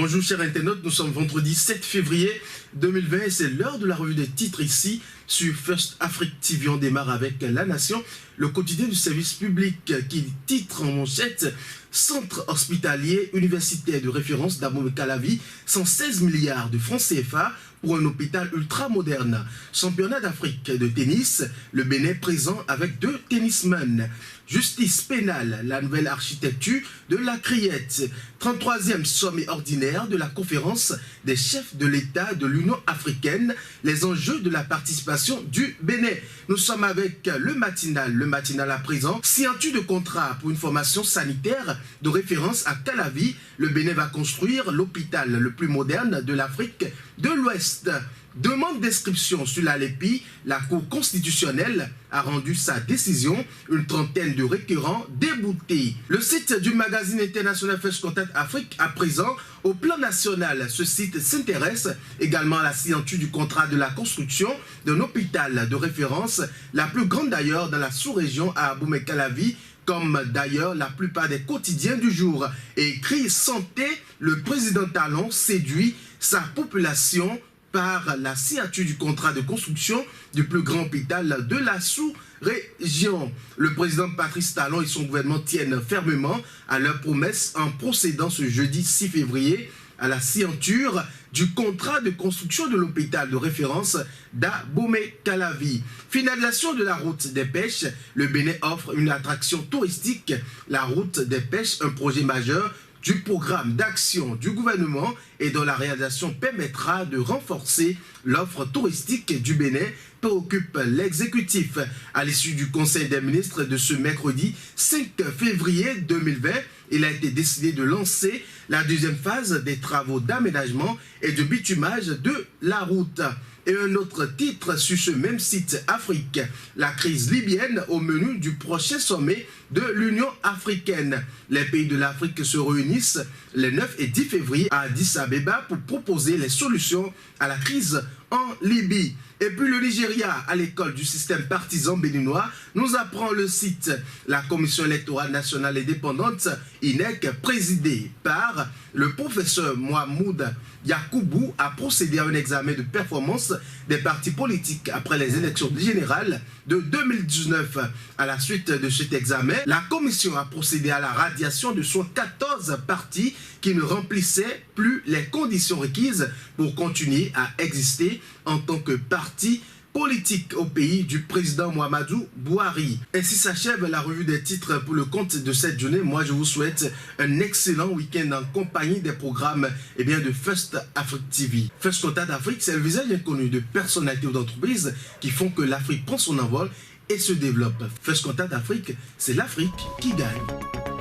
Bonjour chers internautes, nous sommes vendredi 7 février 2020 et c'est l'heure de la revue des titres ici sur First Afrique TV. On démarre avec La Nation, le quotidien du service public qui titre en manchette « Centre hospitalier universitaire de référence d'Abomey-Calavi, 116 milliards de francs CFA pour un hôpital ultra-moderne. Championnat d'Afrique de tennis, le Bénin présent avec 2 tennismen. Justice pénale, la nouvelle architecture de la Criette. 33e sommet ordinaire de la conférence des chefs de l'État de l'Union africaine, les enjeux de la participation du Bénin. Nous sommes avec le matinal à présent. Signature de contrat pour une formation sanitaire de référence à Calavi. Le Bénin va construire l'hôpital le plus moderne de l'Afrique de l'Ouest. Demande d'inscription sur la LEPI, la Cour constitutionnelle a rendu sa décision, une trentaine de requérants déboutés. Le site du magazine international First Contact Afrique à présent, au plan national, ce site s'intéresse également à la signature du contrat de la construction d'un hôpital de référence, la plus grande d'ailleurs dans la sous-région à Abomey-Calavi, comme d'ailleurs la plupart des quotidiens du jour. Et écrit santé, le président Talon séduit sa population par la signature du contrat de construction du plus grand hôpital de la sous-région. Le président Patrice Talon et son gouvernement tiennent fermement à leur promesse en procédant ce jeudi 6 février à la signature du contrat de construction de l'hôpital de référence d'Abomey-Calavi. Finalisation de la route des pêches, le Bénin offre une attraction touristique. La route des pêches, un projet majeur du programme d'action du gouvernement et dont la réalisation permettra de renforcer l'offre touristique du Bénin, préoccupe l'exécutif. À l'issue du Conseil des ministres de ce mercredi 5 février 2020, il a été décidé de lancer la deuxième phase des travaux d'aménagement et de bitumage de la route. Et un autre titre sur ce même site Afrique, la crise libyenne au menu du prochain sommet de l'Union africaine. Les pays de l'Afrique se réunissent les 9 et 10 février à Addis Abeba pour proposer les solutions à la crise en Libye. Et puis le Nigeria, à l'école du système partisan béninois, nous apprend le site. La Commission électorale nationale indépendante, INEC, présidée par le professeur Mohamed Yakoubou, a procédé à un examen de performance des partis politiques après les élections générales de 2019. À la suite de cet examen, la commission a procédé à la radiation de 14 partis qui ne remplissaient plus les conditions requises pour continuer à exister en tant que parti politique au pays du président Muhammadu Buhari. Ainsi s'achève la revue des titres pour le compte de cette journée. Moi, je vous souhaite un excellent week-end en compagnie des programmes de First Afrique TV. First Contact Afrique, c'est le visage inconnu de personnalités ou d'entreprises qui font que l'Afrique prend son envol et se développe. First Contact Afrique, c'est l'Afrique qui gagne.